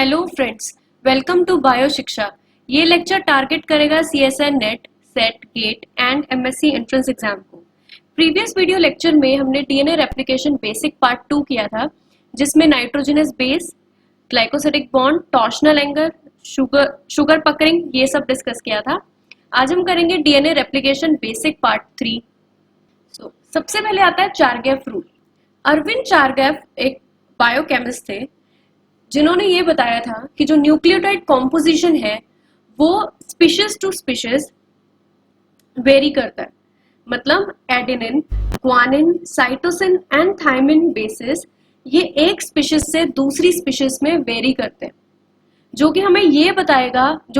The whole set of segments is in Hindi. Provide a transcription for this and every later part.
Hello friends, welcome to bio Shiksha. ये लेक्चर टारगेट करेगा CSI net, set, gate and MSc entrance exam को। प्रीवियस वीडियो लेक्चर में हमने DNA रेप्लिकेशन बेसिक पार्ट 2 किया था, जिसमें nitrogenous base, glycosidic bond, torsional angle, sugar puckering ये सब डिस्कस किया था। आज हम करेंगे DNA रेप्लिकेशन बेसिक पार्ट 3। सबसे पहले आता है चारगैफ रूल। अरविंद चारगैफ एक बायोकेमिस्ट थे जिन्होंने ये बताया था कि जो न्यूक्लियोटाइड कॉम्पोजिशन है वो स्पीशीज टू स्पीशीज वेरी करता है। मतलब adenine, guanine, cytosine and thymine basis ये एक स्पीशीज से दूसरी स्पीशीज में वेरी करते हैं, जो कि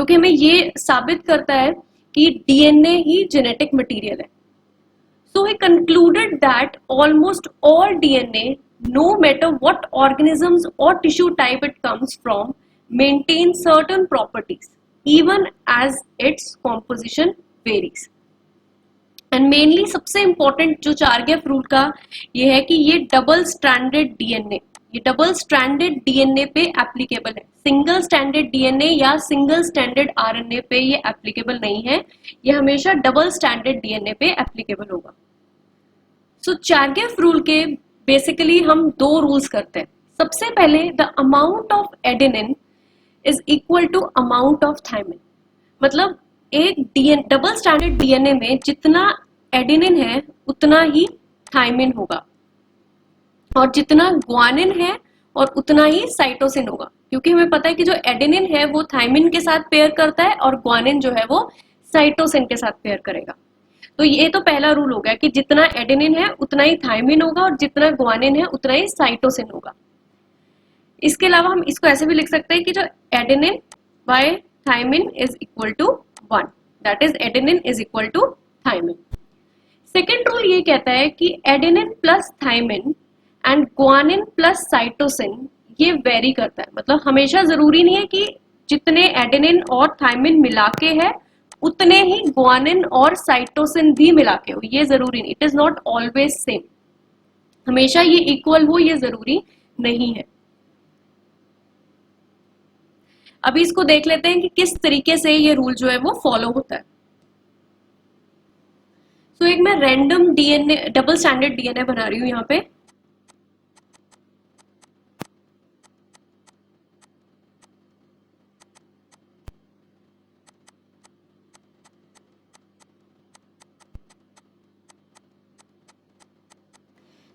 हमें ये साबित करता है कि DNA ही जेनेटिक मटेरियल है। So he concluded that almost all DNA, no matter what organisms or tissue type it comes from, maintain certain properties, even as its composition varies. And mainly सबसे important जो चारगैफ रूल का ये है कि ये डबल स्ट्रैंडेड DNA पे एप्लीकेबल है। सिंगल स्टैंडर्ड DNA या सिंगल स्टैंडर्ड RNA पे ये एप्लीकेबल नहीं है, ये हमेशा डबल स्टैंडर्ड DNA पे एप्लीकेबल होगा। चारगैफ रूल के बेसिकली हम दो रूल्स करते हैं। सबसे पहले the amount of adenine is equal to amount of thymine. मतलब एक डबल स्टैंडर्ड DNA में जितना एडेनिन है उतना ही थायमिन होगा, और जितना ग्वानिन है और उतना ही साइटोसिन होगा, क्योंकि हमें पता है कि जो एडेनिन है वो थायमिन के साथ पेयर करता है और ग्वानिन जो है वो साइटोसिन के साथ पेयर करेगा। तो ये तो पहला रूल हो गया कि जितना एडेनिन है उतना ही थायमिन होगा और जितना ग्वानिन है उतना ही साइटोसिन होगा। इसके अलावा हम इसको ऐसे भी लिख सकते हैं कि जो adenine by thymine is equal to 1, that is adenine is equal to thymine. Second rule ये कहता है कि adenine plus thymine and guanine plus cytosine ये वेरी करता है। मतलब हमेशा जरूरी नहीं है कि जितने एडेनिन और थायमिन मिला के है उतने ही ग्वानिन और साइटोसिन भी मिला के हो, ये जरूरी नहीं। It is not always same, हमेशा ये इक्वल हो ये जरूरी नहीं है। अभी इसको देख लेते हैं कि किस तरीके से ये रूल जो है वो फॉलो होता है। एक मैं random DNA, double standard DNA बना रही हूं यहां पे।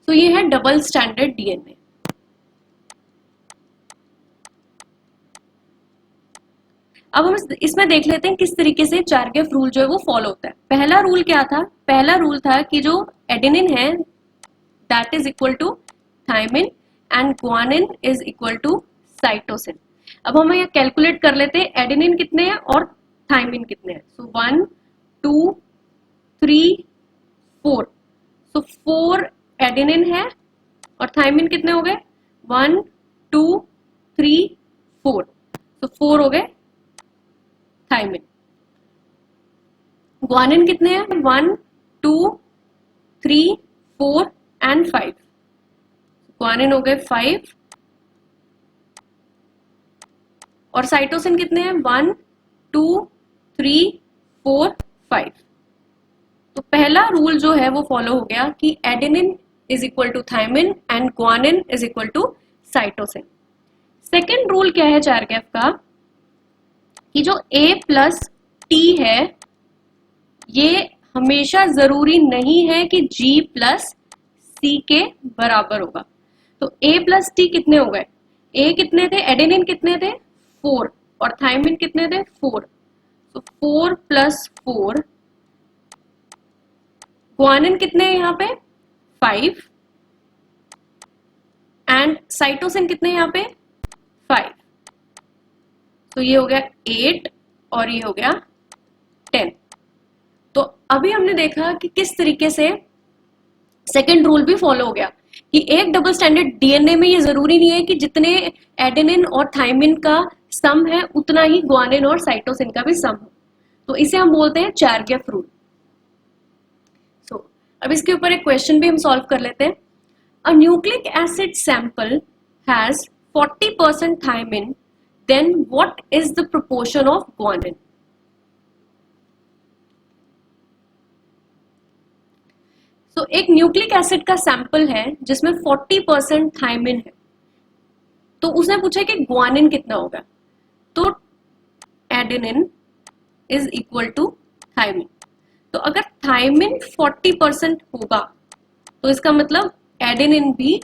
ये है डबल स्टैंडर्ड DNA। अब हम इसमें देख लेते हैं किस तरीके से चारगैफ रूल जो है वो फॉलो होता है। पहला रूल क्या था? पहला रूल था कि जो एडेनिन है that is equal to thymine and guanine is equal to cytosine. अब हम यहाँ कैलकुलेट कर लेते हैं एडेनिन कितने हैं और थायमिन कितने हैं। 1 2 3 4। 4 एडेनिन है और थायमिन कितने हो गए? 1 2 3 4। 4 हो गए थायमिन। ग्वानिन कितने हैं? 1 2 3 4 एंड 5। ग्वानिन हो गए 5। और साइटोसिन कितने हैं? 1 2 3 4 5। तो पहला रूल जो है वो फॉलो हो गया कि adenine is equal to thymine and guanine is equal to cytosine. Second rule क्या है चारगैफ का कि जो A प्लस T है ये हमेशा जरूरी नहीं है कि G प्लस C के बराबर होगा। तो A प्लस T कितने हो गए? A कितने थे? एडेनिन कितने थे? 4 और थायमिन कितने थे? 4। तो 4 प्लस 4। ग्वानिन कितने हैं यहाँ पे? 5 एंड साइटोसिन कितने हैं यहाँ पे? 5। तो ये हो गया 8 और ये हो गया 10। तो अभी हमने देखा कि किस तरीके से सेकेंड रूल भी फॉलो हो गया कि एक डबल स्टैंडर्ड DNA में ये जरूरी नहीं है कि जितने एडेनिन और थायमिन का सम है उतना ही ग्वानिन और साइटोसिन का भी सम हो। तो इसे हम बोलते हैं चारगैफ रूल। अब इसके ऊपर एक क्वेश्चन भी हम सॉल्व कर लेते हैं। A nucleic acid sample has 40% thymine then what is the proportion of guanine? तो एक न्यूक्लिक एसिड का सैंपल है जिसमें 40% थायमिन है, तो उसने पूछा कि ग्वानिन कितना होगा, तो adenine is equal to thymine. तो अगर थायमिन 40% होगा तो इसका मतलब एडेनिन भी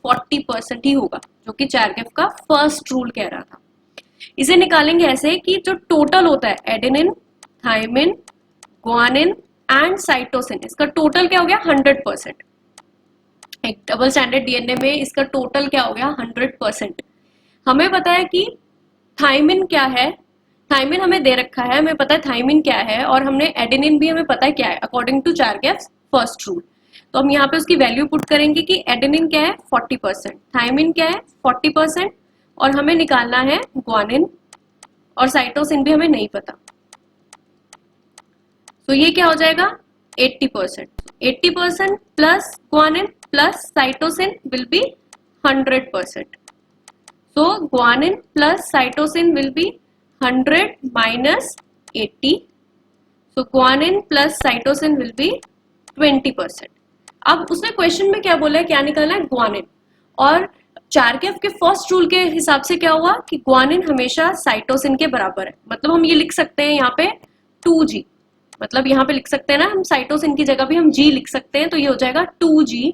40% ही होगा, जो कि चारगेफ का फर्स्ट रूल कह रहा था। इसे निकालेंगे ऐसे कि जो टोटल होता है adenine, thymine, guanine and cytosine, इसका टोटल क्या हो गया 100%। एक डबल स्टैंडर्ड डीएनए में इसका टोटल क्या हो गया 100%। हमें पता है कि थायमिन क्या है, थायमिन हमें दे रखा है, हमें पता है थायमिन क्या है, और हमने एडेनिन भी हमें पता है क्या है अकॉर्डिंग टू चारगेफ्स फर्स्ट रूल। तो हम यहाँ पे उसकी वैल्यू पुट करेंगे कि एडेनिन क्या है 40%, थायमिन क्या है 40%, और हमें निकालना है ग्वानिन, और साइटोसिन भी हमें नहीं पता। तो ये क्या हो जाएगा 80%। 80% plus guanine plus cytosine will be 100%। So guanine plus cytosine will be 100 minus 80. So guanine plus cytosine will be 20%. अब उसने क्वेश्चन में क्या बोला है, क्या निकालना है ग्वानिन, और चारगेफ के फर्स्ट रूल के हिसाब से क्या हुआ कि ग्वानिन हमेशा साइटोसिन के बराबर है। मतलब हम ये लिख सकते हैं यहाँ पे 2G, मतलब यहाँ पे लिख सकते हैं ना हम साइटोसिन की जगह भी हम G लिख सकते हैं, तो ये हो जाएगा 2G।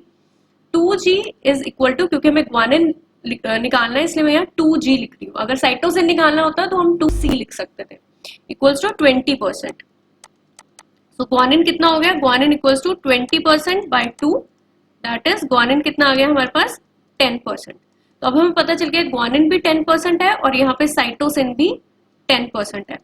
2G is equal to, क्योंकि हमें ग्वानिन निकालना है इसलिए मैं यहाँ 2G लिख रही हूँ, अगर साइटोसिन निकालना होता तो हम 2C लिख सकते थे, इक्वल्स टू 20%। सो ग्वानिन कितना हो गया, guanine equals to 20% by 2, that is guanine कितना आ गया हमारे पास 10%। तो अब हमें पता चल गया ग्वानिन भी 10% है और यहाँ पे साइटोसिन भी 10% है।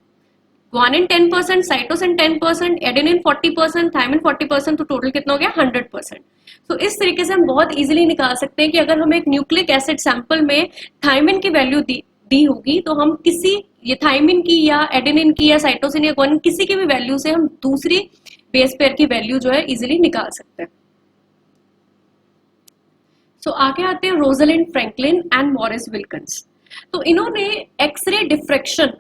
ग्वानिन 10%, साइटोसिन 10%, एडेनिन 40%, थायमिन 40%, तो टोटल कितना हो गया 100%। तो इस तरीके से हम बहुत इजीली निकाल सकते हैं कि अगर हमें एक न्यूक्लिक एसिड सैंपल में थायमिन की वैल्यू दी होगी तो हम किसी ये थायमिन की या एडेनिन की या साइटोसिन या ग्वानिन किसी की भी वैल्यू से हम दूसरी बेस पेयर की वैल्यू जो है इजीली निकाल सकते हैं। सो आगे आते हैं Rosalind Franklin and Morris Wilkins. तो इन्होंने एक्सरे डिफ्रैक्शन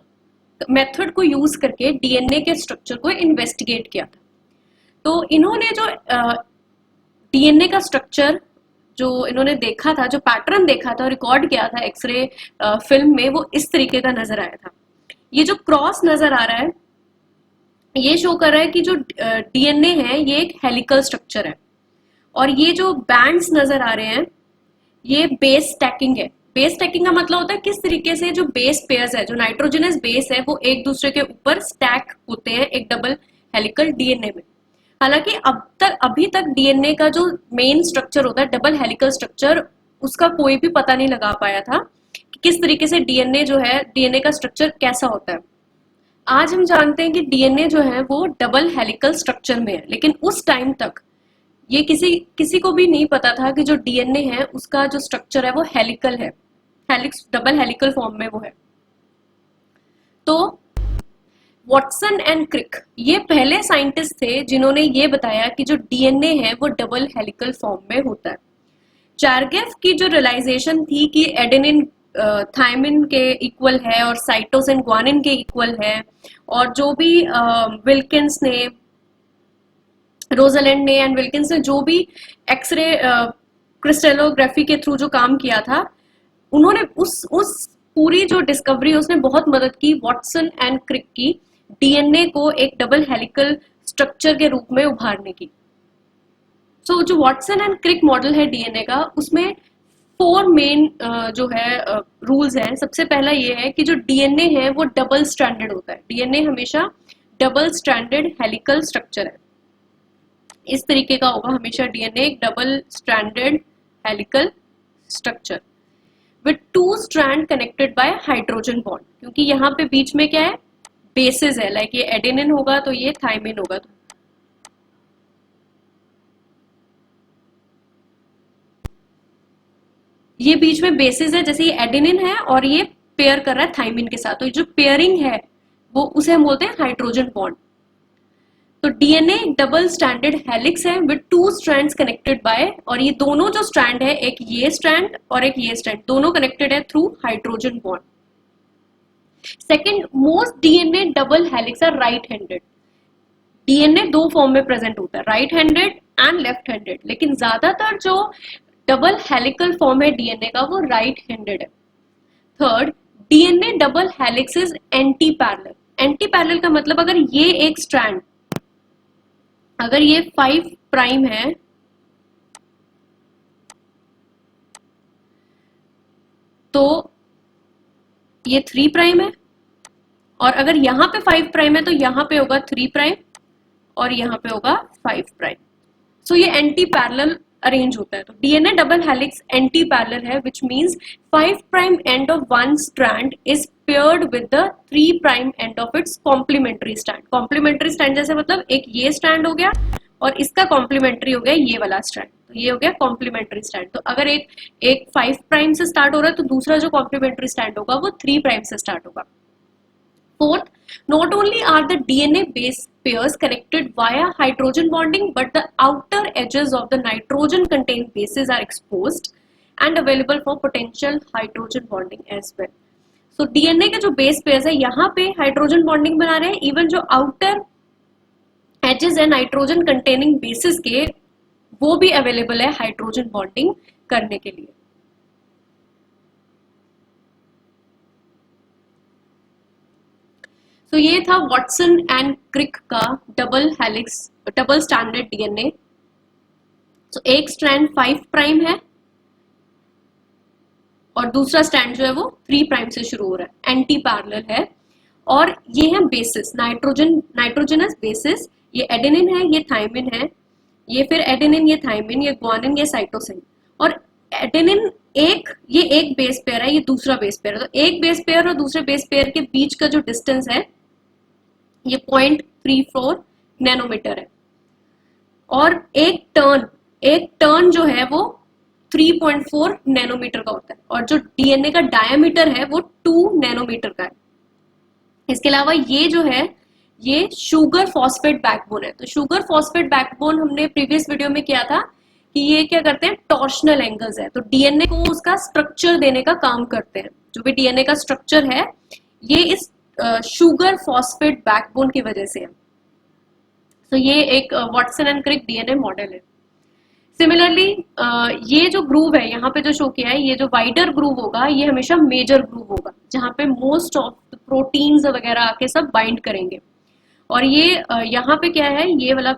मेथड को यूज करके डीएनए के स्ट्रक्चर को इन्वेस्टिगेट किया था। तो इन्होंने जो डीएनए का स्ट्रक्चर जो इन्होंने देखा था, जो पैटर्न देखा था, रिकॉर्ड किया था एक्सरे फिल्म में, वो इस तरीके का नजर आया था। ये जो क्रॉस नजर आ रहा है ये शो कर रहा है कि जो डीएनए है ये एक हेलिकल स्ट्रक्चर है, और ये जो बैंड्स नजर आ रहे हैं ये बेस स्टैकिंग है। बेस स्टैकिंग का मतलब होता है किस तरीके से जो बेस पेयर्स है, जो नाइट्रोजनस बेस है, वो एक दूसरे के ऊपर स्टैक होते हैं एक डबल हेलिकल डीएनए में। हालांकि अभी तक डीएनए का जो मेन स्ट्रक्चर होता है डबल हेलिकल स्ट्रक्चर, उसका कोई भी पता नहीं लगा पाया था कि किस तरीके से डीएनए जो है, डीएनए का स्ट्रक्चर कैसा होता है। आज हम जानते हैं कि डीएनए जो है वो डबल हेलिकल स्ट्रक्चर में है, लेकिन उस टाइम तक ये किसी को भी नहीं पता था कि जो डीएनए है उसका जो स्ट्रक्चर है वो हेलिकल है, हेलिक्स डबल हेलिकल फॉर्म में वो है। तो वॉटसन एंड क्रिक ये पहले साइंटिस्ट थे जिन्होंने ये बताया कि जो डीएनए है वो डबल हेलिकल फॉर्म में होता है। चारगेफ की जो रियलाइजेशन थी कि एडेनिन थायमिन के इक्वल है और साइटोसिन ग्वानिन के इक्वल है, और जो भी विल्किंस ने, रोजलैंड ने एंड विल्किंस ने जो भी एक्सरे क्रिस्टलोग्राफी के थ्रू जो काम किया था, उन्होंने उस पूरी जो डिस्कवरी उसने बहुत मदद की वॉटसन एंड क्रिक की डीएनए को एक डबल हेलिकल स्ट्रक्चर के रूप में उभारने की। सो जो वॉटसन एंड क्रिक मॉडल है डीएनए का, उसमें 4 मेन जो है रूल्स हैं। सबसे पहला ये है कि जो डीएनए है वो डबल स्ट्रैंडेड होता है। डीएनए हमेशा डबल स्ट्रैंडेड हेलिकल स्ट्रक्चर है, इस तरीके का होगा हमेशा डीएनए, एक double stranded helical structure with 2 strand connected by hydrogen bond, क्योंकि यहाँ पे बीच में क्या है बेसिस है, लाइक ये एडेनिन होगा तो ये थायमिन होगा। ये बीच में बेसिस है, जैसे ये एडेनिन है और ये पेयर कर रहा है थायमिन के साथ, तो ये जो पेयरिंग है वो उसे हम बोलते हैं हाइड्रोजन बॉन्ड। तो डीएनए डबल स्ट्रैंडेड हेलिक्स है विद 2 स्ट्रैंड्स कनेक्टेड बाय, और ये दोनों जो स्ट्रैंड है, एक ये स्ट्रैंड और एक ये स्ट्रैंड, दोनों कनेक्टेड है through hydrogen bond. Second, most DNA double helix are right handed. DNA दो फॉर्म में प्रेजेंट होता है, right handed and left handed, लेकिन ज्यादातर जो डबल हेलिकल फॉर्म है डीएनए का वो राइट हैंडेड है। Third, DNA double helix is anti parallel. Anti parallel का मतलब अगर ये एक स्ट्रैंड, अगर ये 5 प्राइम है तो ये 3 प्राइम है, और अगर यहां पे 5 प्राइम है तो यहां पे होगा 3 प्राइम और यहां पे होगा 5 प्राइम। सो ये एंटी पैरेलल अरेंज होता है। तो DNA double helix anti parallel है, which means 5 prime end of one strand is paired with the 3 prime end of its complementary strand. Complementary strand जैसे मतलब एक ये स्ट्रैंड हो गया और इसका कॉम्प्लीमेंट्री हो गया ये वाला स्ट्रैंड, तो ये हो गया कॉम्प्लीमेंट्री स्ट्रैंड। तो अगर एक 5 प्राइम से स्टार्ट हो रहा है तो दूसरा जो कॉम्प्लीमेंट्री स्ट्रैंड होगा वो 3 प्राइम से स्टार्ट होगा। Fourth, not only are the DNA base pairs connected via hydrogen bonding, but the outer edges of the nitrogen contained bases are exposed and available for potential hydrogen bonding as well. So DNA के जो base pairs है यहाँ पे hydrogen bonding बना रहे हैं, even जो outer edges है nitrogen containing bases के वो भी available है hydrogen bonding करने के लिए। तो ये था वॉटसन एंड क्रिक का double helix double standard DNA. तो एक स्ट्रैंड 5 प्राइम है और दूसरा स्ट्रैंड जो है वो 3 प्राइम से शुरू हो रहा है, एंटी पैरेलल है। और ये है बेसिस, नाइट्रोजनस बेसिस, ये एडेनिन है, ये थाइमिन है, ये फिर एडेनिन, ये थाइमिन, ये ग्वानिन, ये साइटोसिन। और एडेनिन ये एक बेस पेयर है, ये दूसरा बेस पेयर है। तो एक बेस पेयर और दूसरे बेस पेयर के बीच का जो डिस्टेंस है ये 0.34 नैनोमीटर है। और एक टर्न जो है वो 3.4 नैनोमीटर का होता है, और जो डीएनए का डायमीटर है वो 2 नैनोमीटर का है। इसके अलावा ये जो है ये शुगर फॉस्फेट बैकबोन है। तो शुगर फॉस्फेट बैकबोन हमने प्रीवियस वीडियो में किया था कि ये क्या करते हैं, टॉर्शनल एंगल्स है, तो डीएनए को उसका स्ट्रक्चर देने का काम करते हैं। जो भी डीएनए का स्ट्रक्चर है ये इस शुगर फॉस्फेट बैकबोन की वजह से है। तो ये एक Watson and Crick DNA model है। सिमिलरली ये जो ग्रूव है यहाँ पे जो शो किया है, ये जो वाइडर ग्रूव होगा ये हमेशा मेजर ग्रूव होगा, जहां पे मोस्ट ऑफ प्रोटीन्स वगैरह आके सब बाइंड करेंगे। और ये यहाँ पे क्या है, ये वाला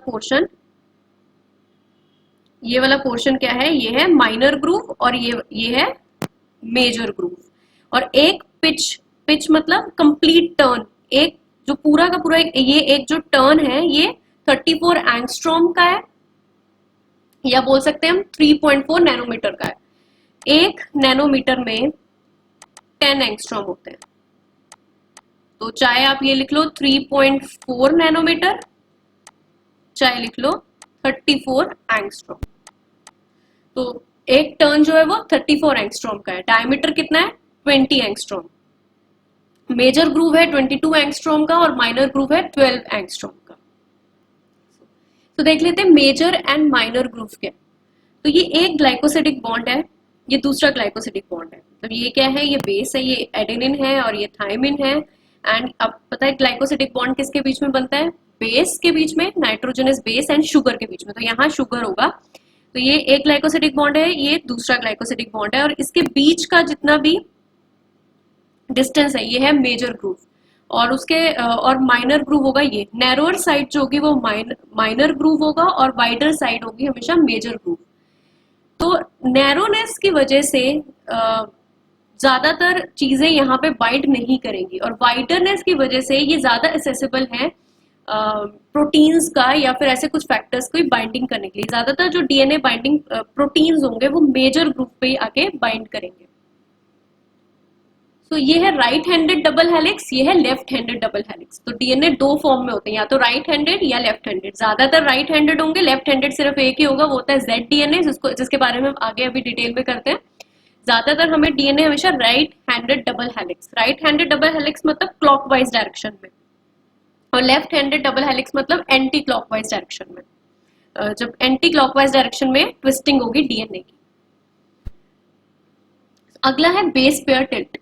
पोर्शन क्या है, ये है माइनर ग्रूव और ये है मेजर ग्रूव। और एक पिच मतलब कंप्लीट टर्न, एक जो पूरा का पूरा ये एक जो टर्न है ये 34 एंगस्ट्रॉम का है, या बोल सकते हैं हम 3.4 नैनोमीटर का है। एक नैनोमीटर में 10 एंगस्ट्रॉम होते हैं, तो चाहे आप ये लिख लो 3.4 नैनोमीटर, चाहे लिख लो 34 एंगस्ट्रॉम। तो एक टर्न जो है वो 34 एंगस्ट्रॉम का है। डायमीटर कितना है, 20 एंगस्ट्रॉम। मेजर ग्रूव है 22 एंगस्ट्रॉम का और माइनर ग्रूव है 12 एंगस्ट्रॉम का। तो देख लेते हैं मेजर एंड माइनर ग्रूव क्या। तो ये एक ग्लाइकोसिडिक बॉन्ड है, ये दूसरा ग्लाइकोसिडिक बॉन्ड है। तो ये क्या है, ये बेस है, ये एडेनिन है और ये थाइमिन है। एंड अब पता है ग्लाइकोसिडिक बॉन्ड किसके बीच में बनता है, बेस के बीच में, नाइट्रोजनस बेस एंड शुगर के बीच में। तो यहाँ शुगर होगा, तो ये एक ग्लाइकोसिडिक बॉन्ड है, ये दूसरा ग्लाइकोसिडिक बॉन्ड है, और इसके बीच का जितना भी डिस्टेंस है ये है मेजर ग्रूव। और उसके और माइनर ग्रूव होगा ये, नैरोअर साइड जो होगी वो माइनर ग्रूव होगा और वाइडर साइड होगी हमेशा मेजर ग्रूव। तो नैरोनेस की वजह से ज्यादातर चीजें यहाँ पे बाइंड नहीं करेंगी, और वाइडरनेस की वजह से ये ज्यादा एक्सेसिबल है प्रोटीन्स का या फिर ऐसे कुछ फैक्टर्स को बाइंडिंग करने के लिए। ज्यादातर जो डीएनए बाइंडिंग प्रोटीन्स होंगे वो मेजर ग्रुप पे ही आके बाइंड करेंगे। तो ये है राइट हैंडेड डबल हेलिक्स, ये है लेफ्ट हैंडेड डबल हेलिक्स। तो डीएनए दो फॉर्म में होते हैं, या तो राइट हैंडेड या लेफ्ट हैंडेड। ज्यादातर राइट हैंडेड होंगे, लेफ्ट हैंडेड सिर्फ एक ही होगा, वो होता है जेड डीएनए, जिसके बारे में हम आगे अभी डिटेल में करते हैं। ज्यादातर हमें डीएनए हमेशा right handed double helix, right handed double helix मतलब क्लॉकवाइज डायरेक्शन में, और लेफ्ट हैंडेड डबल हेलिक्स मतलब एंटी क्लॉकवाइज डायरेक्शन में, जब एंटी क्लॉकवाइज डायरेक्शन में ट्विस्टिंग होगी डीएनए की। अगला है base pair tilt.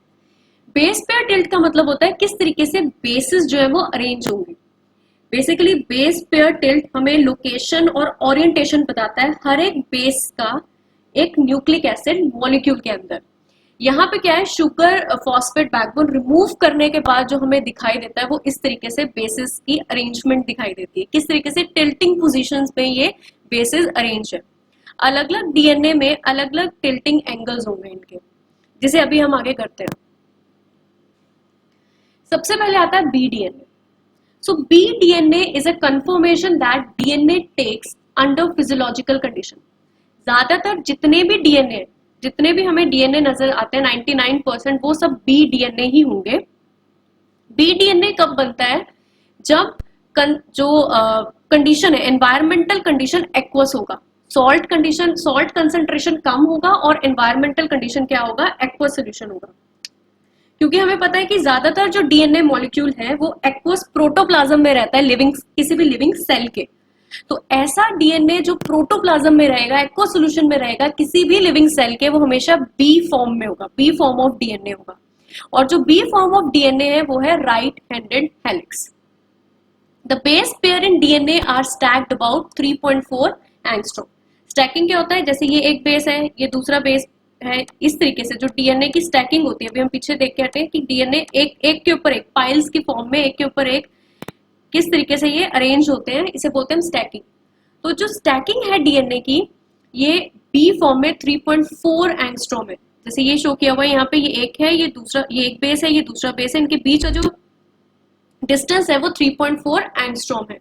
Base pair tilt का मतलब होता है किस तरीके से बेसिस जो है वो अरेंज होंगे। बेसिकली बेस पेयर टिल्ट हमें लोकेशन और ओरिएंटेशन बताता है हर एक बेस का एक न्यूक्लिक एसिड मॉलिक्यूल के अंदर। यहाँ पे क्या है, शुगर फॉस्फेट बैकबोन रिमूव करने के बाद जो हमें दिखाई देता है वो इस तरीके से बेसिस की अरेंजमेंट दिखाई देती है, किस तरीके से टिल्टिंग पोजीशंस में ये बेसिस अरेंज है। अलग अलग डीएनए में अलग अलग टिल्टिंग एंगल्स होंगे इनके, जिसे अभी हम आगे करते हैं। सबसे पहले आता है B DNA. So B DNA is a conformation that DNA takes under physiological condition. ज्यादातर जितने भी हमें डीएनए नजर आते हैं 99% वो सब बी डीएनए ही होंगे। बी डीएनए कब बनता है, जब जो कंडीशन है एनवायरमेंटल कंडीशन एक्वस होगा, सॉल्ट कंसंट्रेशन कम होगा और एनवायरमेंटल कंडीशन क्या होगा, एक्वस सोल्यूशन होगा। क्योंकि हमें पता है कि ज्यादातर जो डीएनए मॉलिक्यूल है वो एक्वस प्रोटोप्लाज्म में रहता है किसी भी लिविंग सेल के। तो ऐसा डीएनए जो प्रोटोप्लाज्म में रहेगा, एक्वस सॉल्यूशन में रहेगा किसी भी लिविंग सेल के, वो हमेशा बी फॉर्म में होगा, बी फॉर्म ऑफ डीएनए होगा। और जो बी फॉर्म ऑफ डीएनए है वो है right handed helix. The base pair in DNA are stacked about 3.4 angstrom. Stacking क्या होता है, जैसे ये एक बेस है, ये दूसरा बेस है, इस तरीके से जो डीएनए की स्टैकिंग होती है, अभी हम पीछे देख के हटे हैं कि डीएनए एक के ऊपर एक पाइल्स की फॉर्म में एक के ऊपर एक किस तरीके से ये अरेंज होते हैं, इसे बोलते हैं स्टैकिंग। तो जो स्टैकिंग है डीएनए की, ये बी फॉर्म में 3.4 एंगस्ट्रॉम है। जैसे ये शो किया हुआ है यहाँ पे, ये एक है, ये दूसरा, ये एक बेस है, ये दूसरा बेस है, इनके बीच का जो डिस्टेंस है वो 3.4 एंगस्ट्रॉम है।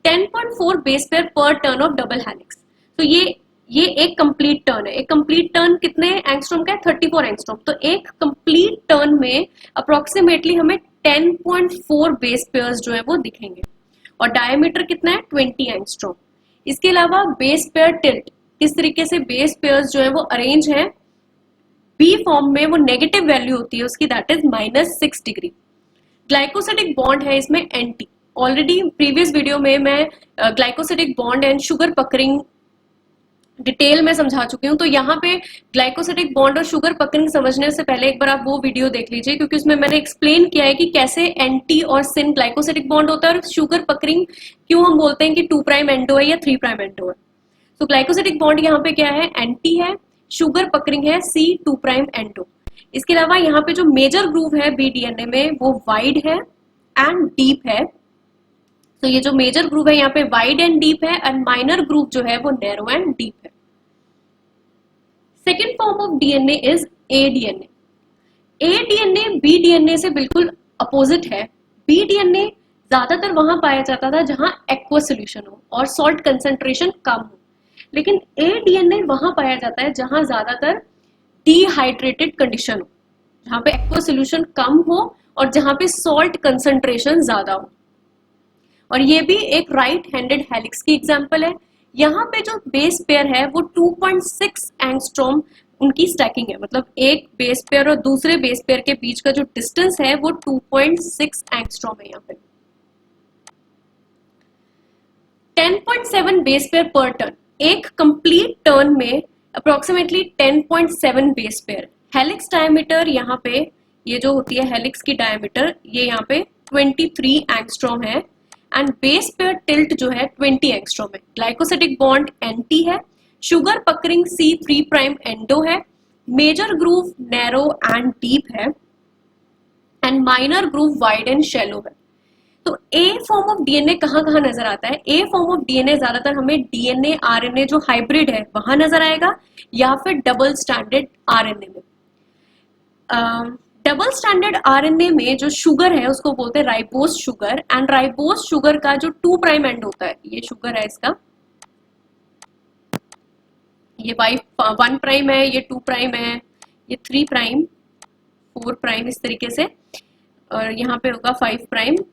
10.4 बेस पेयर पर टर्न ऑफ डबल हेलिक्स। तो ये एक कंप्लीट टर्न है। एक कंप्लीट टर्न कितने एंगस्ट्रॉम का है, 34 एंगस्ट्रॉम। तो एक कंप्लीट टर्न में अप्रोक्सीमेटली हमें 10.4 बेस पेयर्स जो है वो दिखेंगे। और डायमीटर कितना है, 20 एंगस्ट्रॉम। इसके अलावा बेस पेयर टिल्ट, किस तरीके से बेस पेयर्स जो है वो अरेंज है बी फॉर्म में, वो नेगेटिव वैल्यू होती है उसकी, that is -6 degree. Glycosidic bond है इसमें एंटी। ऑलरेडी प्रीवियस वीडियो में मैं glycosidic bond and sugar puckering detail में समझा चुकी हूँ। तो यहाँ पे ग्लाइकोसिडिक बॉन्ड और शुगर पकरिंग समझने से पहले एक बार आप वो वीडियो देख लीजिए, क्योंकि उसमें मैंने एक्सप्लेन किया है कि कैसे एंटी और सिन ग्लाइकोसिडिक बॉन्ड होता है और शुगर पकरिंग क्यों हम बोलते हैं कि 2' एंडो है या 3' एंडो है। तो ग्लाइकोसिडिक बॉन्ड यहाँ पे क्या है, एंटी है, शुगर पकरिंग है C 2' एंडो। इसके अलावा यहाँ पे जो मेजर ग्रूव है बी डीएनए में वो वाइड है एंड डीप है। तो ये जो मेजर ग्रूव है यहाँ पे वाइड एंड डीप है, एंड माइनर ग्रूव जो है वो नैरो एंड डीप है। Second form of DNA is A DNA. A DNA B DNA से बिल्कुल अपोजिट है। बी डीएनए ज्यादातर वहां पाया जाता था जहां एक्वस सोल्यूशन हो और सॉल्ट कंसंट्रेशन कम हो, लेकिन ए डीएनए वहां पाया जाता है जहां ज्यादातर डिहाइड्रेटेड कंडीशन हो, जहां पे एक्वस सोल्यूशन कम हो और जहां पे सॉल्ट कंसंट्रेशन ज्यादा हो। और ये भी एक राइट हैंडेड हेलिक्स की एग्जांपल है। यहाँ पे जो बेस पेयर है वो 2.6 एंगस्ट्रॉम उनकी स्टैकिंग है, मतलब एक बेस पेयर और दूसरे बेस पेयर के बीच का जो डिस्टेंस है वो 2.6 एंगस्ट्रॉम है। यहाँ पे 10.7 बेस पेयर पर टर्न, एक कंप्लीट टर्न में approximately 10.7 base pair. Helix diameter यहाँ पे, ये जो होती है हेलिक्स की डायमीटर, ये यहाँ पे 23 एंगस्ट्रॉम है, एंड बेस पेयर टिल्ट जो है 20 एंगस्ट्रॉम है। ग्लाइकोसिडिक बॉन्ड एंटी है, शुगर पकरिंग C 3' एंडो है, major groove narrow and deep है, and minor groove wide and shallow है। तो ए फॉर्म ऑफ डीएनए कहाँ कहाँ नजर आता है, ए फॉर्म ऑफ डीएनए ज्यादातर हमें डीएनए आरएनए जो हाइब्रिड है वहां नजर आएगा, या फिर डबल स्टैंडर्ड आरएनए में। डबल स्टैंडर्ड आरएनए में जो शुगर है उसको बोलते हैं ribose sugar, and ribose sugar का जो 2' एंड होता है, ये शुगर है इसका, ये 1' है, ये 2' है, ये 3', 4', इस तरीके से, और यहाँ पे होगा 5'।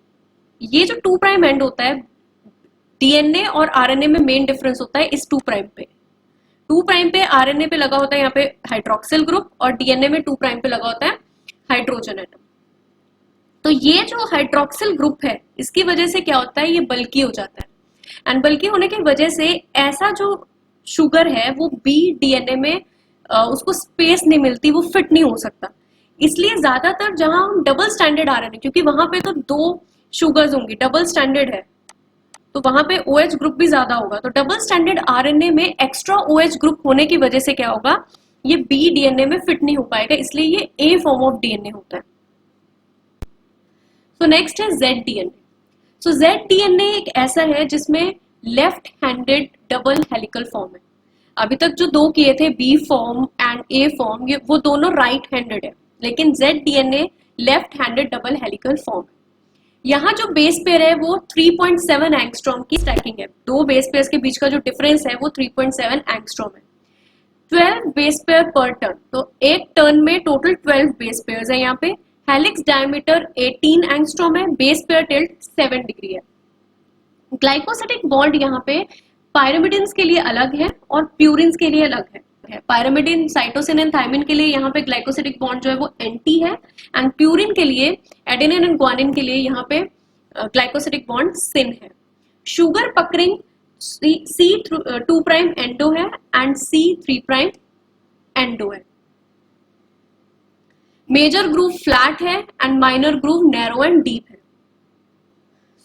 ये जो 2' एंड होता है, डीएनए और आरएनए में मेन डिफरेंस होता है इस 2' पे। 2' पे आरएनए पे लगा होता है यहाँ पे हाइड्रोक्सिल ग्रुप, और डीएनए में 2' पे लगा होता है हाइड्रोजन एटम। तो ये जो हाइड्रोक्सिल ग्रुप है, इसकी वजह से क्या होता है, ये बल्की हो जाता है, एंड बल्की होने की वजह से ऐसा जो शुगर है वो बी डीएनए में उसको स्पेस नहीं मिलती, वो फिट नहीं हो सकता। इसलिए ज्यादातर जहां हम डबल स्टैंडर्ड आरएनए, क्योंकि वहां पे तो 2 शुगर्स होंगी, डबल स्टैंडर्ड है तो वहां पे OH ग्रुप भी ज्यादा होगा, तो डबल स्टैंडर्ड आरएनए में एक्स्ट्रा OH ग्रुप होने की वजह से क्या होगा, ये बी डीएनए में फिट नहीं हो पाएगा, इसलिए ये ए फॉर्म ऑफ डीएनए होता है। सो नेक्स्ट है Z DNA. So Z DNA एक ऐसा है जिसमें left handed double helical form है। अभी तक जो 2 किए थे B form and A form, ये वो दोनों राइट हैंडेड है, लेकिन Z DNA left handed double helical form है। यहाँ जो बेस पेयर है वो 3.7 एंगस्ट्रॉम की स्टैकिंग है, 2 बेस पेयर्स के बीच का जो डिफरेंस है वो 3.7 एंगस्ट्रॉम है। 12 बेस पेयर पर टर्न, तो एक टर्न में टोटल 12 बेस पेयर्स है। यहाँ पे हेलिक्स डायमीटर 18 एंगस्ट्रॉम है, बेस पेयर टिल्ट 7 डिग्री है। ग्लाइकोसिडिक बॉन्ड यहाँ पे पायरिमिडिन्स के लिए अलग है और प्यूरिन्स के लिए अलग है। पायरिमिडिन, साइटोसिन एंड थायमिन के लिए यहाँ पे ग्लाइकोसिडिक बॉन्ड जो है वो एंटी है, एंड प्यूरिन के लिए, एडेनिन एंड ग्वानिन के लिए यहाँ पे ग्लाइकोसिडिक बॉन्ड सिन है। शुगर पकरिंग C2 प्राइम एंडो है एंड C3 प्राइम एंडो है। मेजर ग्रूव फ्लैट है and minor groove narrow and deep है।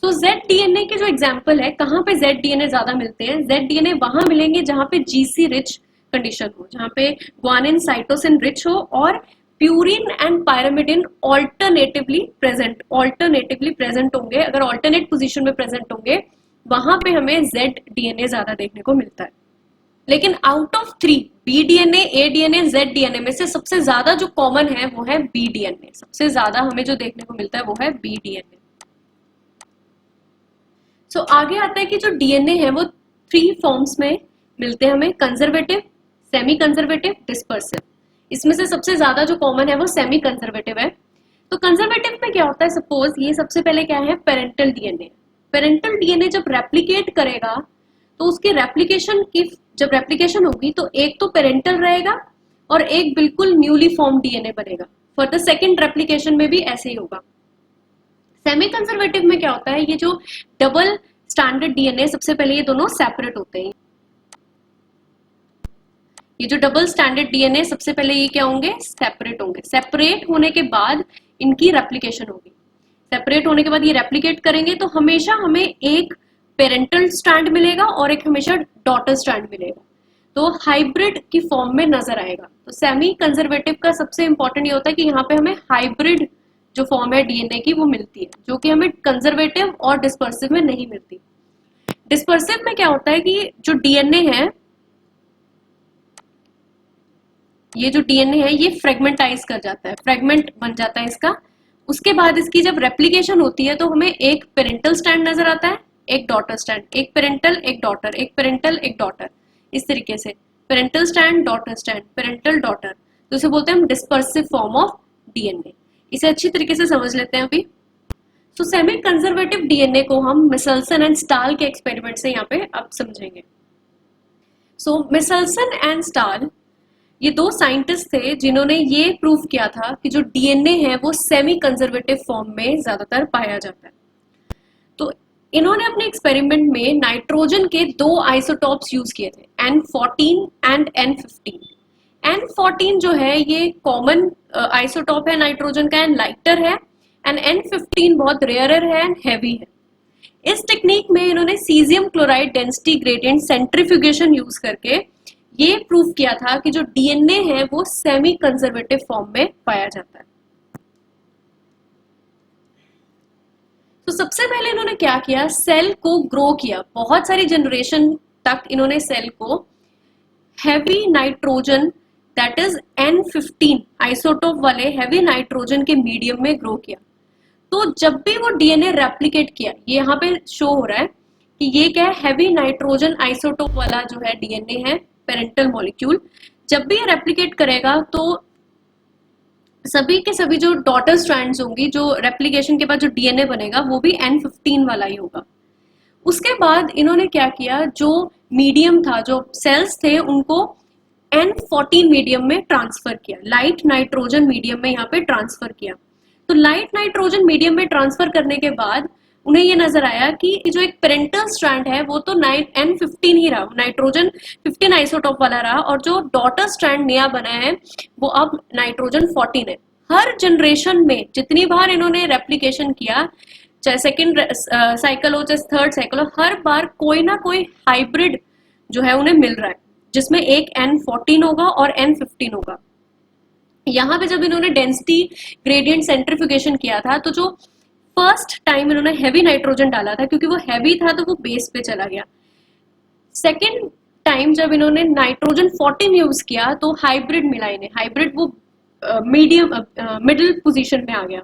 तो जेड डीएनए के जो एग्जांपल है, कहां पे जेड डीएनए ज्यादा मिलते हैं, जेड डीएनए वहां मिलेंगे जहां पे जीसी रिच कंडीशन हो, जहां पे ग्वानिन साइटोसिन रिच हो और purine and pyrimidine alternatively present होंगे। अगर ऑल्टरनेट पोजीशन में प्रेजेंट होंगे वहां पे हमें जेड डीएनए ज्यादा देखने को मिलता है। लेकिन out of 3 B DNA, A DNA, Z DNA में से सबसे ज्यादा जो कॉमन है वो है बी डीएनए। सबसे ज्यादा हमें जो देखने को मिलता है वो है बी डीएनए। सो आगे आता है कि जो डीएनए है वो 3 फॉर्म्स में मिलते हैं हमें, कंजर्वेटिव, सेमी कंजर्वेटिव, डिस्पर्सिव। इसमें से सबसे ज्यादा जो कॉमन है वो सेमी कंजर्वेटिव है। तो कंजर्वेटिव में क्या होता है, सपोज ये सबसे पहले क्या है, पेरेंटल डीएनए। पेरेंटल डीएनए जब रेप्लिकेट करेगा तो उसकी जब रेप्लिकेशन होगी तो एक तो पेरेंटल रहेगा और एक बिल्कुल न्यूली फॉर्म डीएनए बनेगा। फॉर द सेकेंड रेप्लिकेशन में भी ऐसे ही होगा। सेमी कंजर्वेटिव में क्या होता है, ये जो डबल स्टैंडर्ड डीएनए, सबसे पहले ये दोनों सेपरेट होते हैं। ये जो डबल स्टैंडर्ड डीएनए सबसे पहले ये क्या होंगे, सेपरेट होंगे। सेपरेट होने के बाद इनकी रेप्लिकेशन होगी। सेपरेट होने के बाद ये रेप्लिकेट करेंगे तो हमेशा हमें एक पेरेंटल स्ट्रैंड मिलेगा और एक हमेशा डॉटर स्ट्रैंड मिलेगा, तो हाइब्रिड की फॉर्म में नजर आएगा। तो सेमी कंजर्वेटिव का सबसे इंपॉर्टेंट ये होता है कि यहाँ पे हमें हाइब्रिड जो फॉर्म है डीएनए की वो मिलती है, जो कि हमें कंजर्वेटिव और डिस्पर्सिव में नहीं मिलती। डिस्पर्सिव में क्या होता है कि जो डीएनए है, ये जो डीएनए है ये फ्रेगमेंटाइज कर जाता है, फ्रेगमेंट बन जाता है इसका। उसके बाद इसकी जब रेप्लिकेशन होती है तो हमें एक पेरेंटल स्ट्रैंड नजर आता है, एक डॉटर स्ट्रैंड, एक पेरेंटल, एक डॉटर, एक पेरेंटल, एक डॉटर, इस तरीके से parental strand, daughter strand, parental, daughter. तो इसे बोलते हैं हम डिस्पर्सिव फॉर्म ऑफ डीएनए। इसे अच्छी तरीके से समझ लेते हैं अभी। तो सेमी कंजर्वेटिव डीएनए को हम मिसल्सन एंड स्टाल के एक्सपेरिमेंट से यहाँ पे अब समझेंगे। सो मिसल्सन एंड स्टाल ये 2 साइंटिस्ट थे जिन्होंने ये प्रूव किया था कि जो डीएनए है वो सेमी कंजर्वेटिव फॉर्म में ज्यादातर पाया जाता है। तो इन्होंने अपने एक्सपेरिमेंट में नाइट्रोजन के 2 आइसोटॉप्स यूज किए थे, N14 एंड N15। N14 जो है ये कॉमन आइसोटॉप है नाइट्रोजन का एंड लाइटर है, एंड N15 बहुत रेयरर है एंड हैवी है। इस टेक्निक में इन्होंने caesium chloride density gradient centrifugation use करके ये प्रूव किया था कि जो डीएनए है वो सेमी कंजर्वेटिव फॉर्म में पाया जाता है। तो सबसे पहले इन्होंने क्या किया, सेल को ग्रो किया। बहुत सारी जनरेशन तक इन्होंने सेल को heavy nitrogen, that is N15 isotope वाले हैवी नाइट्रोजन के मीडियम में ग्रो किया। तो जब भी वो डीएनए रेप्लिकेट किया, ये यहाँ पे शो हो रहा है कि ये क्या है, हैवी नाइट्रोजन आइसोटोप वाला जो है डीएनए है, पेरेंटल मॉलिक्यूल, जब भी ये रेप्लिकेट करेगा तो सभी के सभी जो डॉटर स्ट्रैंड्स होंगी, जो रेप्लिकेशन के बाद जो डीएनए बनेगा वो भी N15 वाला ही होगा। उसके बाद इन्होंने क्या किया, जो मीडियम था, जो सेल्स थे, उनको N14 मीडियम में ट्रांसफर किया, लाइट नाइट्रोजन मीडियम में यहाँ पे ट्रांसफर किया। तो लाइट नाइट्रोजन मीडियम में ट्रांसफर करने के बाद उन्हें ये नजर आया कि जो एक पेरेंटल स्ट्रैंड है वो तो N15 ही रहा, नाइट्रोजन 15 आइसोटोप वाला रहा, और जो डॉटर स्ट्रैंड नया बना है वो अब नाइट्रोजन 14 है। हर जनरेशन में जितनी बार इन्होंने रेप्लिकेशन किया, चाहे सेकंड साइकिल हो चाहे थर्ड साइकिल हो, हर बार कोई ना कोई हाइब्रिड जो है उन्हें मिल रहा है, जिसमें एक N14 होगा और N15 होगा। यहाँ पे जब इन्होंने डेंसिटी ग्रेडियंट सेंट्रीफ्यूगेशन किया था, तो जो फर्स्ट टाइम इन्होंने हैवी नाइट्रोजन डाला था, क्योंकि वो हैवी था तो वो बेस पे चला गया। सेकेंड टाइम जब इन्होंने नाइट्रोजन 14 यूज किया तो हाइब्रिड मिला इन्हें, हाइब्रिड वो मीडियम मिडिल पोजीशन में आ गया।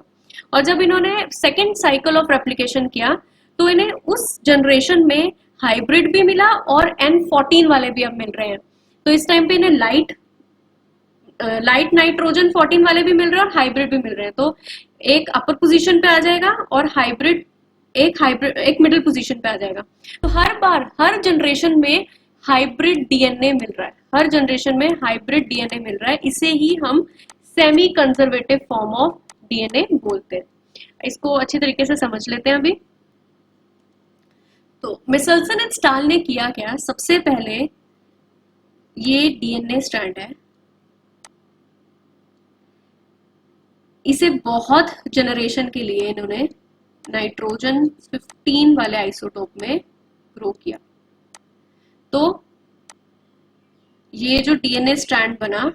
और जब इन्होंने सेकेंड साइकिल ऑफ रेप्लिकेशन किया तो इन्हें उस जनरेशन में हाइब्रिड भी मिला और N14 वाले भी अब मिल रहे हैं। तो इस टाइम पे इन्हें लाइट नाइट्रोजन 14 वाले भी मिल रहे हैं और हाइब्रिड भी मिल रहे हैं। तो एक अपर पोजीशन पे आ जाएगा और हाइब्रिड एक मिडिल पोजीशन पे आ जाएगा। तो हर बार हर जनरेशन में हाइब्रिड डीएनए मिल रहा है, हर जनरेशन में हाइब्रिड डीएनए मिल रहा है। इसे ही हम semi conservative form of DNA बोलते हैं। इसको अच्छी तरीके से समझ लेते हैं अभी। तो मिचेल्सन एंड स्टाल ने किया क्या, सबसे पहले ये डीएनए स्ट्रैंड है, इसे बहुत जनरेशन के लिए इन्होंने नाइट्रोजन 15 वाले आइसोटोप में ग्रो किया। तो ये जो डीएनए स्ट्रैंड बना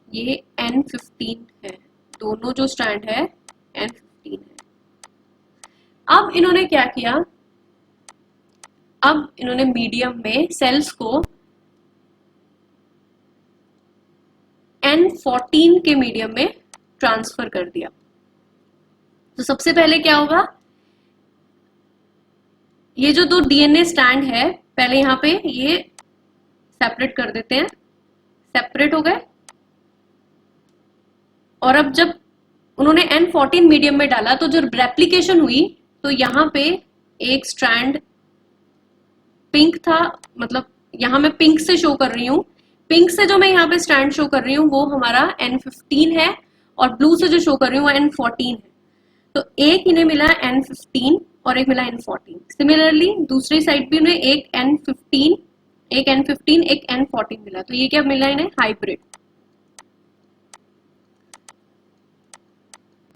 ये N15 है, दोनों जो स्ट्रैंड है N15 है। अब इन्होंने क्या किया, अब इन्होंने मीडियम में सेल्स को N14 के मीडियम में ट्रांसफर कर दिया। तो सबसे पहले क्या होगा, ये जो दो डीएनए स्टैंड है पहले यहां पे ये सेपरेट कर देते हैं, सेपरेट हो गए। और अब जब उन्होंने N14 मीडियम में डाला तो जो रेप्लिकेशन हुई तो यहां पे एक स्ट्रैंड पिंक था, मतलब यहां मैं पिंक से शो कर रही हूं, पिंक से जो मैं यहाँ पे स्ट्रैंड शो कर रही हूँ वो हमारा N15 है और ब्लू से जो शो कर रही हूँ वो N14 है। तो एक इन्हें मिला N15 और एक मिला N14। सिमिलरली दूसरी साइड भी उन्हें एक N15 एक N14 मिला। तो ये क्या मिला इन्हें, हाइब्रिड।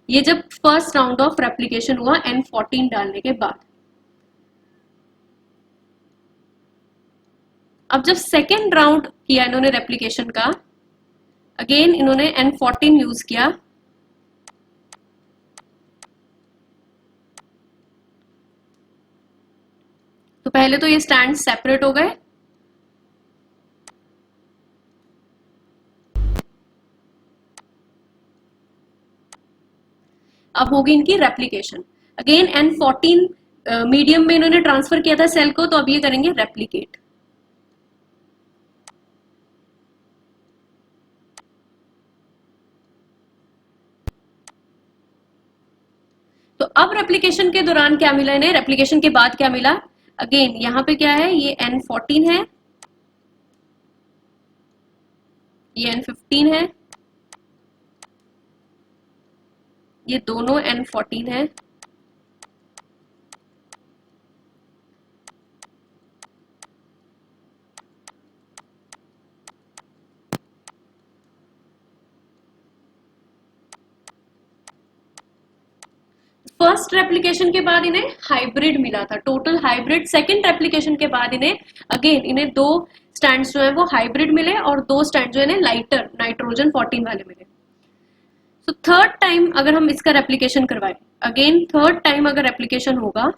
ये जब फर्स्ट राउंड ऑफ रेप्लिकेशन हुआ N14 डालने के बाद। अब जब सेकेंड राउंड किया इन्होंने रेप्लिकेशन का, अगेन इन्होंने N14 यूज किया। तो पहले तो ये स्टैंड सेपरेट हो गए, अब होगी इनकी रेप्लिकेशन। अगेन N14 मीडियम में इन्होंने ट्रांसफर किया था सेल को, तो अब ये करेंगे रेप्लिकेट। तो अब रेप्लिकेशन के दौरान क्या मिला इन्हें, रेप्लिकेशन के बाद क्या मिला, अगेन यहां पे क्या है, ये N14 है, ये N15 है, ये दोनों N14 है। फर्स्ट रेप्लिकेशन के बाद इन्हें हाइब्रिड मिला था, टोटल हाइब्रिड। सेकंड रेप्लिकेशन के बाद इन्हें अगेन इन्हें दो स्टैंड्स जो है वो हाइब्रिड मिले और दो स्टैंड जो है लाइटर नाइट्रोजन 14 वाले मिले। तो थर्ड टाइम अगर हम इसका रेप्लिकेशन करवाएं, अगेन थर्ड टाइम अगर रेप्लिकेशन होगा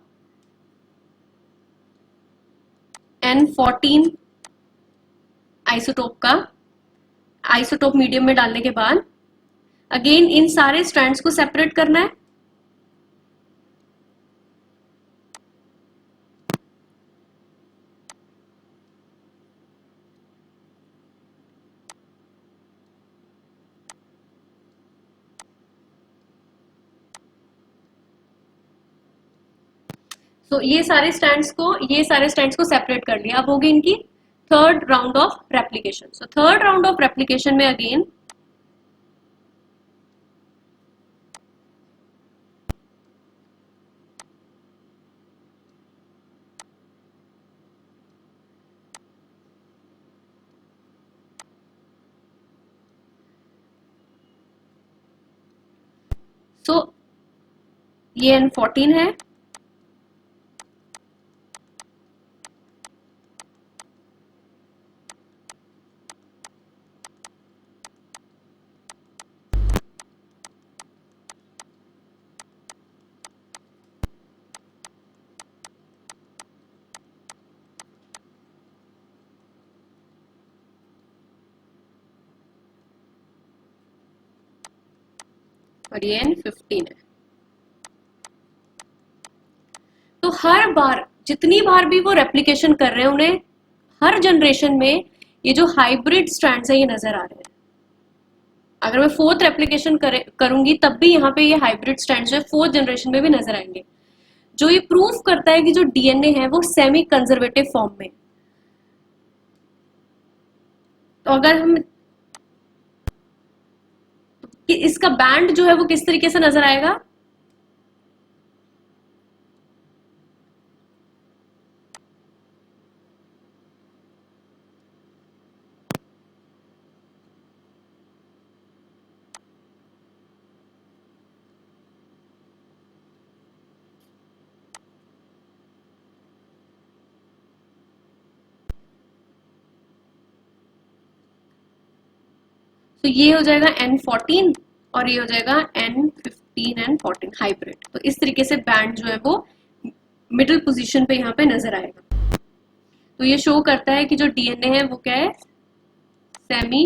N14 आइसोटोप का, आइसोटोप मीडियम में डालने के बाद अगेन इन सारे स्ट्रैंड्स को सेपरेट करना है। तो ये सारे स्टैंड्स को सेपरेट कर लिया। अब होगी इनकी third round of replication. So third round of replication में अगेन सो ये N14 है, और ये N15 है। तो हर बार जितनी बार भी वो रेप्लिकेशन कर रहे हैं, उन्हें हर जनरेशन में ये जो हाइब्रिड स्ट्रैंड्स है ये नजर आ रहे हैं। अगर मैं फोर्थ रेप्लिकेशन करूंगी तब भी यहाँ पे ये हाइब्रिड स्ट्रैंड्स जो है फोर्थ जनरेशन में भी नजर आएंगे, जो ये प्रूफ करता है कि जो डीएनए है वो सेमी कंजर्वेटिव फॉर्म में। तो अगर हम कि इसका बैंड जो है वो किस तरीके से नजर आएगा, तो ये हो जाएगा N14 और ये हो जाएगा N15 N14 हाइब्रिड। तो इस तरीके से बैंड जो है वो मिडिल पोजीशन पे यहाँ पे नजर आएगा। तो ये शो करता है कि जो डीएनए है वो क्या है, semi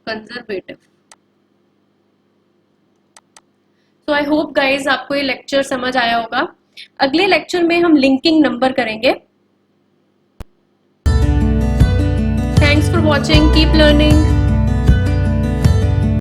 conservative. So I hope guys आपको ये लेक्चर समझ आया होगा। अगले लेक्चर में हम लिंकिंग नंबर करेंगे। Thanks for watching. Keep learning.